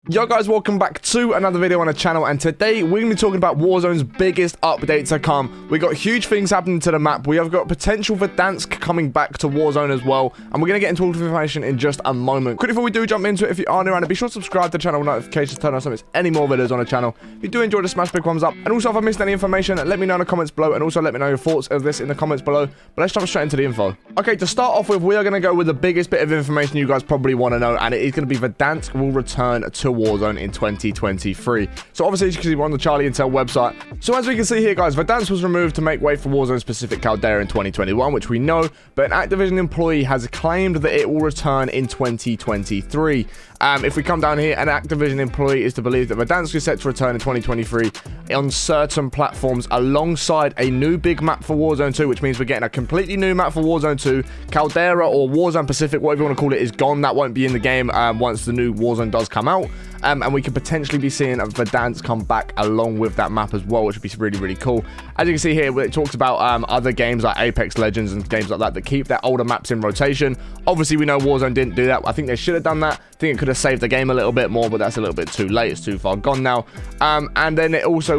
Yo guys, welcome back to another video on the channel, and today we're going to be talking about Warzone's biggest update to come. We got huge things happening to the map. We have got potential Verdansk coming back to Warzone as well, and we're going to get into all the information in just a moment. Quickly before we do jump into it, if you are new around, be sure to subscribe to the channel with notifications, turn on so there's any more videos on the channel. If you do enjoy, just smash big thumbs up, and also if I missed any information, let me know in the comments below, and also let me know your thoughts of this in the comments below. But let's jump straight into the info. Okay, to start off with, we are going to go with the biggest bit of information you guys probably want to know, and it is going to be Verdansk will return to Warzone in 2023. So obviously, as you can see, we're on the Charlie Intel website. So as we can see here, guys, Verdansk was removed to make way for Warzone specific Caldera in 2021, which we know, but an Activision employee has claimed that it will return in 2023. If we come down here, an Activision employee is to believe that Verdansk is set to return in 2023 on certain platforms alongside a new big map for Warzone 2, which means we're getting a completely new map for Warzone 2. Caldera or Warzone Pacific, whatever you want to call it, is gone. That won't be in the game once the new Warzone does come out. And we could potentially be seeing Verdansk come back along with that map as well, which would be really, really cool. As you can see here, it talks about other games like Apex Legends and games like that keep their older maps in rotation. Obviously, we know Warzone didn't do that. I think they should have done that. I think it could have saved the game a little bit more, but that's a little bit too late. It's too far gone now. And then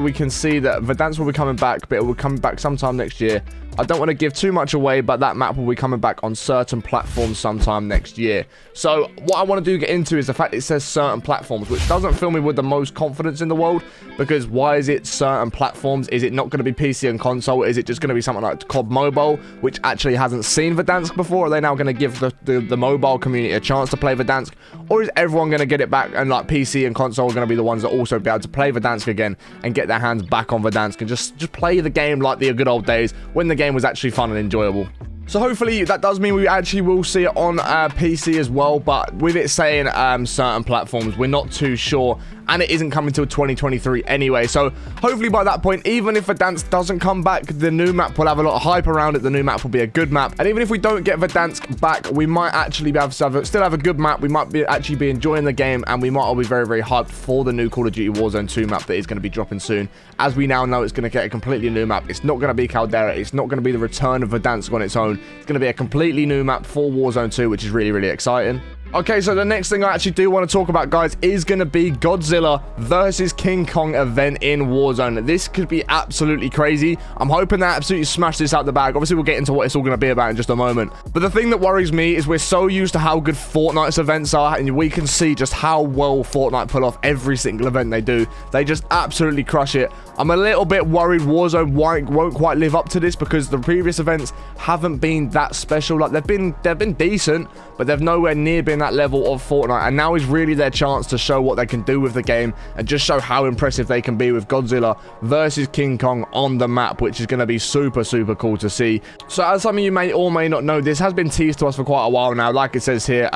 we can see that Verdansk will be coming back, but it will come back sometime next year. I don't want to give too much away, but that map will be coming back on certain platforms sometime next year. So what I want to get into is the fact it says certain platforms, which doesn't fill me with the most confidence in the world, because why is it certain platforms? Is it not going to be PC and console? Is it just going to be something like COD Mobile, which actually hasn't seen Verdansk before? Are they now going to give the mobile community a chance to play Verdansk? Or is everyone going to get it back, and like PC and console are going to be the ones that also be able to play Verdansk again and get their hands back on Verdansk and just play the game like the good old days when the game was actually fun and enjoyable? So hopefully that does mean we actually will see it on PC as well, but with it saying certain platforms, we're not too sure, and it isn't coming till 2023 anyway. So hopefully by that point, even if Verdansk doesn't come back, the new map will have a lot of hype around it. The new map will be a good map, and even if we don't get Verdansk back, we might actually be able to still have a good map. We might actually be enjoying the game, and we might all be very, very hyped for the new Call of Duty Warzone 2 map that is going to be dropping soon. As we now know, it's going to get a completely new map. It's not going to be Caldera. It's not going to be the return of Verdansk on its own. It's going to be a completely new map for Warzone 2, which is really, really exciting. Okay, so the next thing I actually do want to talk about, guys, is going to be Godzilla versus King Kong event in Warzone. This could be absolutely crazy. I'm hoping they absolutely smash this out the bag. Obviously, we'll get into what it's all going to be about in just a moment. But the thing that worries me is we're so used to how good Fortnite's events are, and we can see just how well Fortnite pull off every single event they do. They just absolutely crush it. I'm a little bit worried Warzone won't quite live up to this, because the previous events haven't been that special. Like, they've been decent, but they've nowhere near been that level of Fortnite, and now is really their chance to show what they can do with the game and just show how impressive they can be with Godzilla versus King Kong on the map, which is going to be super, super cool to see. So as some of you may or may not know, this has been teased to us for quite a while now. Like it says here,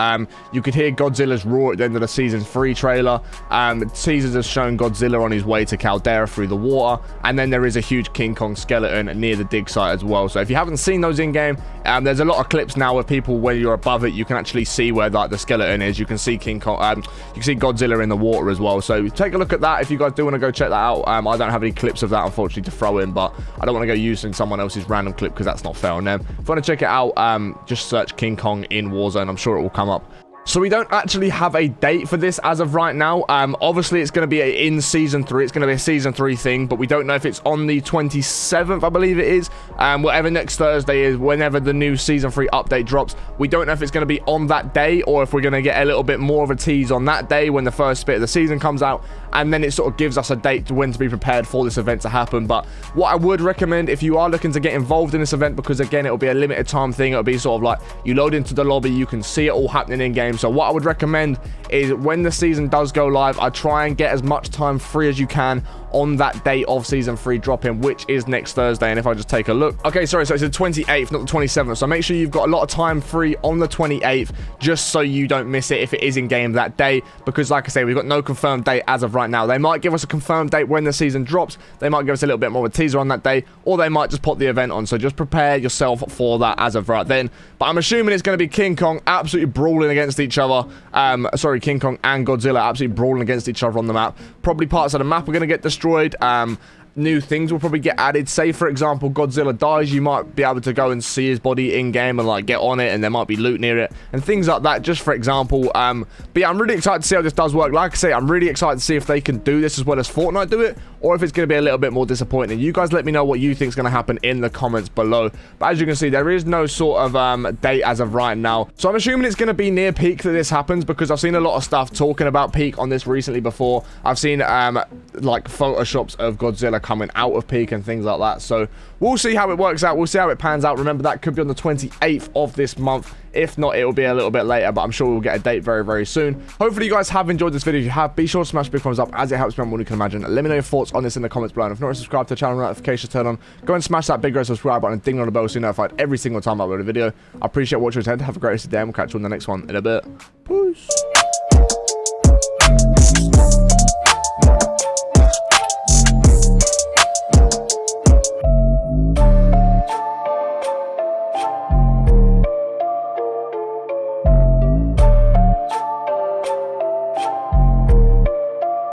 you could hear Godzilla's roar at the end of the Season 3 trailer. Teasers have shown Godzilla on his way to Caldera through the water, and then there is a huge King Kong skeleton near the dig site as well. So if you haven't seen those in game, there's a lot of clips now where people, when you're above it, you can actually see where like the skeleton is. You can see King Kong, you can see Godzilla in the water as well. So take a look at that if you guys do want to go check that out. I don't have any clips of that, unfortunately, to throw in, but I don't want to go using someone else's random clip because that's not fair on them. If you want to check it out, just search King Kong in Warzone. I'm sure it will come up. So we don't actually have a date for this as of right now. Obviously, it's going to be in Season 3. It's going to be a Season 3 thing, but we don't know if it's on the 27th, I believe it is. Whatever next Thursday is, whenever the new Season 3 update drops. We don't know if it's going to be on that day, or if we're going to get a little bit more of a tease on that day when the first bit of the season comes out, and then it sort of gives us a date to when to be prepared for this event to happen. But what I would recommend, if you are looking to get involved in this event, because again, it'll be a limited time thing, it'll be sort of like you load into the lobby, you can see it all happening in game. So what I would recommend is when the season does go live, I try and get as much time free as you can on that day of Season 3 drop-in, which is next Thursday. And if I just take a look, okay, sorry, so it's the 28th, not the 27th. So make sure you've got a lot of time free on the 28th, just so you don't miss it if it is in game that day, because like I say, we've got no confirmed date as of right now. They might give us a confirmed date when the season drops. They might give us a little bit more of a teaser on that day, or they might just put the event on. So just prepare yourself for that as of right then. But I'm assuming it's going to be King Kong absolutely brawling against each other. Sorry, King Kong and Godzilla absolutely brawling against each other on the map. Probably parts of the map are going to get destroyed. new things will probably get added. Say, for example, Godzilla dies, you might be able to go and see his body in-game and, like, get on it, and there might be loot near it, and things like that, just for example. But yeah, I'm really excited to see how this does work. Like I say, I'm really excited to see if they can do this as well as Fortnite do it, or if it's going to be a little bit more disappointing. You guys let me know what you think is going to happen in the comments below. But as you can see, there is no sort of date as of right now, so I'm assuming it's going to be near peak that this happens, because I've seen a lot of stuff talking about peak on this recently before. I've seen like photoshops of Godzilla coming out of peak and things like that, so we'll see how it works out. We'll see how it pans out. Remember, that could be on the 28th of this month. If not, it will be a little bit later, but I'm sure we'll get a date very, very soon. Hopefully you guys have enjoyed this video. If you have, be sure to smash big thumbs up, as it helps me out more than you can imagine. Let me know your thoughts on this in the comments below, and if not already subscribed to the channel, notifications turn on, go and smash that big red subscribe button and ding on the bell so you're notified every single time I upload a video. I appreciate watching. Have a great rest of the day, and we'll catch you on the next one in a bit. Peace.